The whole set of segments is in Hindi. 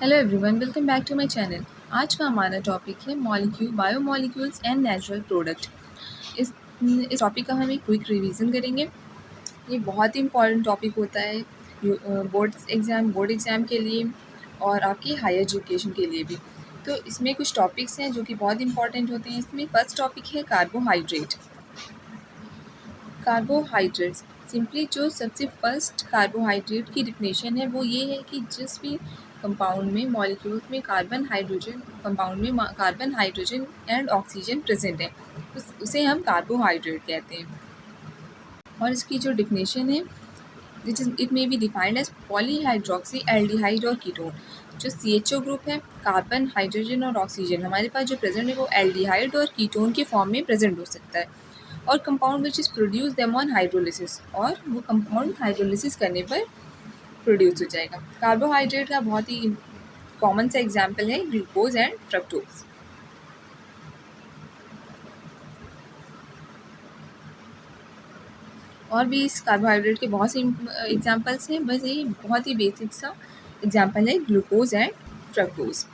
Hello everyone, welcome back to my channel. आज का हमारा टॉपिक है बायोमॉलिक्यूल्स एंड नेचुरल प्रोडक्ट। इस टॉपिक का हम एक क्विक रिवीजन करेंगे। ये बहुत ही इंपॉर्टेंट टॉपिक होता है बोर्ड एग्ज़ाम के लिए और आपकी हायर एजुकेशन के लिए भी। तो इसमें कुछ टॉपिक्स हैं जो कि बहुत इंपॉर्टेंट होते हैं। इसमें फर्स्ट टॉपिक है कार्बोहाइड्रेट। कार्बोहाइड्रेट्स सिंपली जो सबसे फर्स्ट कार्बोहाइड्रेट की डिफिनेशन है वो ये है कि जिस भी कंपाउंड में मॉलिक्यूल्स में carbon hydrogen and oxygen present है उसे हम कार्बोहाइड्रेट कहते हैं। और इसकी जो डिफिनेशन है it may be defined as polyhydroxy aldehyde और कीटोन। जो CHO ग्रुप है, कार्बन हाइड्रोजन और ऑक्सीजन हमारे पास जो प्रेजेंट है वो एल्डिहाइड और कीटोन के फॉर्म में प्रेजेंट हो सकता है। और compound which is produce them on hydrolysis, और वो कंपाउंड हाइड्रोलिसिस करने पर प्रोड्यूस हो जाएगा। कार्बोहाइड्रेट का बहुत ही कॉमन सा एग्जाम्पल है ग्लूकोज एंड फ्रक्टोज। और भी इस कार्बोहाइड्रेट के बहुत से एग्जाम्पल्स हैं, बस ये बहुत ही बेसिक सा एग्जाम्पल है ग्लूकोज एंड फ्रक्टोज।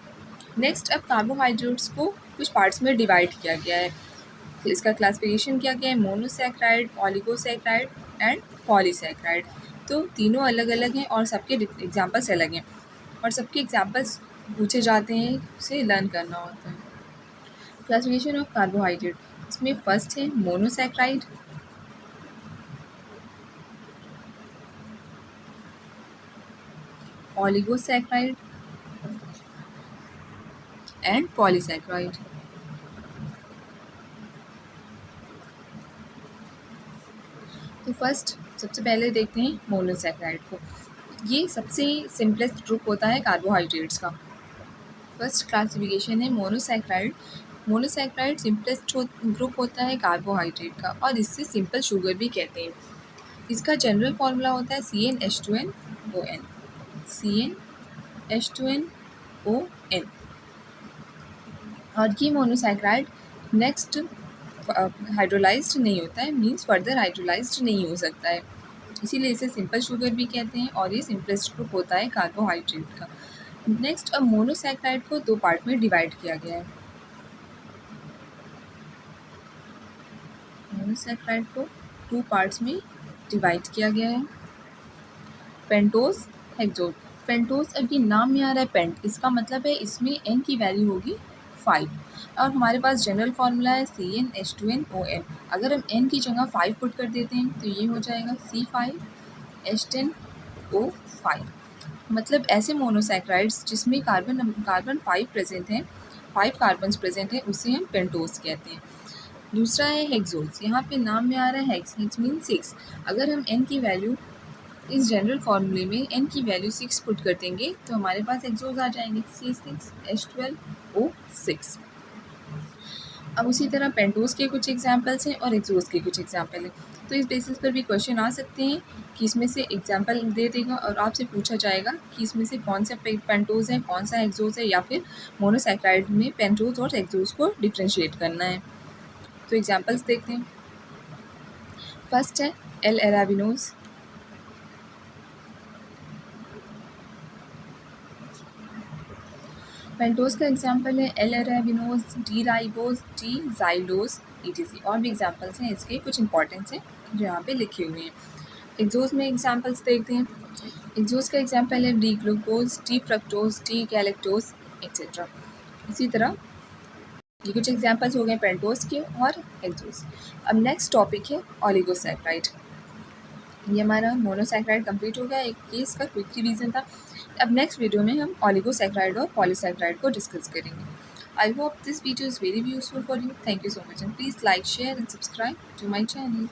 नेक्स्ट, अब कार्बोहाइड्रेट्स को कुछ पार्ट्स में डिवाइड किया गया है। तो इसका क्लासिफिकेशन किया गया है मोनोसैकेराइड, ऑलिगोसैकेराइड एंड पॉलीसैकेराइड। तो तीनों अलग अलग हैं और सबके एग्जाम्पल्स अलग हैं और सबके एग्जाम्पल्स पूछे जाते हैं, उसे लर्न करना होता है। क्लासिफिकेशन ऑफ कार्बोहाइड्रेट, इसमें फर्स्ट है मोनोसैकेराइड, ऑलिगोसैकेराइड एंड पॉलीसैकेराइड। तो फर्स्ट सबसे पहले देखते हैं मोनोसैकेराइड को। ये सबसे सिंपलेस्ट ग्रुप होता है कार्बोहाइड्रेट्स का। फर्स्ट क्लासिफिकेशन है मोनोसैकेराइड। मोनोसैकेराइड सिंपलेस्ट ग्रुप होता है कार्बोहाइड्रेट का और इससे सिंपल शुगर भी कहते हैं। इसका जनरल फॉर्मूला होता है CnH2nOn। CnH2nOn। और ये मोनोसैकेराइड नेक्स्ट हाइड्रोलाइज्ड नहीं होता है, मीन्स फर्दर हाइड्रोलाइज्ड नहीं हो सकता है, इसीलिए इसे सिंपल शुगर भी कहते हैं और ये सिंपलेस्ट ग्रुप होता है कार्बोहाइड्रेट का। नेक्स्ट, अब मोनोसैकेराइड को दो पार्ट में डिवाइड किया गया है। मोनोसैकेराइड को टू पार्ट्स में डिवाइड किया गया है, पेंटोज, हेक्सोज। पेंटोज, अब ये नाम में आ रहा है पेंट, इसका मतलब है इसमें n की वैल्यू होगी 5 और हमारे पास जनरल फार्मूला है CnH2nOn। अगर हम n की जगह 5 पुट कर देते हैं तो ये हो जाएगा C5H10O5। मतलब ऐसे मोनोसैकेराइड्स जिसमें कार्बन 5 प्रेजेंट है, 5 कार्बन्स प्रेजेंट है, उसे हम पेंटोज कहते हैं। दूसरा है हेक्सोज, यहाँ पे नाम में आ रहा है हेक्स मीन 6। अगर हम n की वैल्यू इस जनरल फार्मूले में n की वैल्यू 6 पुट कर देंगे तो हमारे पास हेक्सोज आ जाएंगे C6H12O6। अब उसी तरह पेंटोज के कुछ एग्जाम्पल्स हैं और हेक्सोज के कुछ एग्जाम्पल हैं। तो इस बेसिस पर भी क्वेश्चन आ सकते हैं कि इसमें से एग्जाम्पल दे देगा और आपसे पूछा जाएगा कि इसमें से कौन सा पेंटोज है, कौन सा हेक्सोज है, या फिर मोनोसैकेराइड में पेंटोज और हेक्सोज को डिफ्रेंशिएट करना है। तो एग्जाम्पल्स देखते हैं। फर्स्ट है L-arabinose, पेंटोज का एग्जाम्पल है L-arabinose, D-ribose, D-xylose etc। और भी एग्जाम्पल्स हैं, इसके कुछ इंपॉर्टेंस हैं जो यहाँ पे लिखे हुए हैं। एक्सोज में एग्जाम्पल्स देखते हैं। एक्सोज का एग्जाम्पल है D-ग्लूकोज, D-फ्रक्टोज, D-गैलेक्टोज एक्सेट्रा। इसी तरह ये कुछ एग्जाम्पल्स हो गए पेंटोज के और एक्सोज। अब नेक्स्ट टॉपिक है ऑलिगोसैकेराइड। ये हमारा मोनोसैकेराइड कंप्लीट हो गया, एक ये इसका क्विक रिवीजन था। अब नेक्स्ट वीडियो में हम ऑलिगोसैकेराइड और पॉलीसैकेराइड को डिस्कस करेंगे। I hope this video is very useful for you. Thank you so much and please like, share and subscribe to my channel.